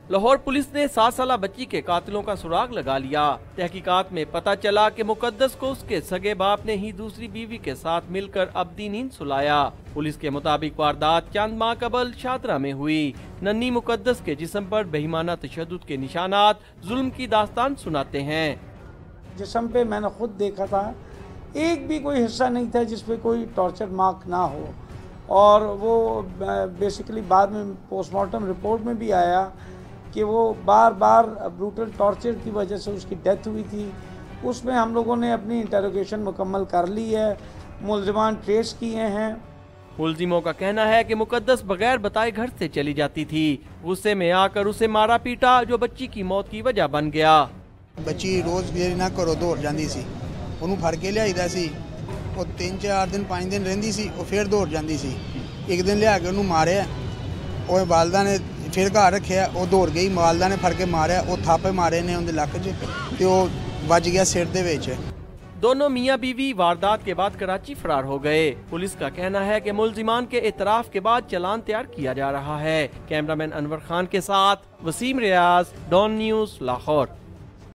Lahore police نے 7 سالہ بچی کے قاتلوں کا سراغ لگا لیا۔ تحقیقات میں پتہ چلا کہ مقدس کو اس کے سگے باپ نے ہی دوسری بیوی کے ساتھ مل کر ابدی نیند سلایا۔ پولیس کے مطابق واردات چند ماہ قبل شادرہ میں ہوئی۔ ننھی مقدس کے جسم پر بہیمانہ تشدد کے نشانات ظلم کی داستان سناتے ہیں۔ جسم پہ میں نے خود دیکھا تھا، ایک بھی کوئی حصہ نہیں تھا جس پہ کوئی ٹارچر مارک نہ ہو، اور وہ بیسیکلی بعد میں پوسٹ مارٹم رپورٹ میں بھی آیا کہ وہ بار بار بروٹل ٹارچر کی وجہ سے اس کی ڈیتھ ہوئی تھی۔ اس میں ہم لوگوں نے اپنی انٹروگیشن مکمل کر لی ہے، ملزمان ٹریس کیے ہیں۔ ملزموں کا کہنا ہے کہ مقدس بغیر بتائے گھر سے چلی جاتی تھی، غصے میں آ کر اسے مارا پیٹا جو بچی کی موت کی وجہ بن گیا۔ بچی روز گیری نہ کرو دوڑ جاندی سی، انہوں پھڑ کے لیا دا سی، وہ 3-4 دن 5 دن رہندی سی، وہ پھر دوڑ جاندی سی۔ ایک دن لیا کے انہوں ماریا، وہ والدہ نے پھر گھر رکھیا، وہ دوڑ گئی، والدہ نے پھڑ کے ماریا، وہ تھاپے مارے نے اندر لک چ تے وہ بج گیا سر دے وچ۔ دونوں میاں بیوی واردات کے بعد کراچی فرار ہو گئے۔ پولیس کا کہنا ہے کہ ملزمان کے اعتراف کے بعد چلان تیار کیا جا رہا ہے۔ کیمرہ مین انور خان کے ساتھ وسیم ریاض، ڈان نیوز، لاہور۔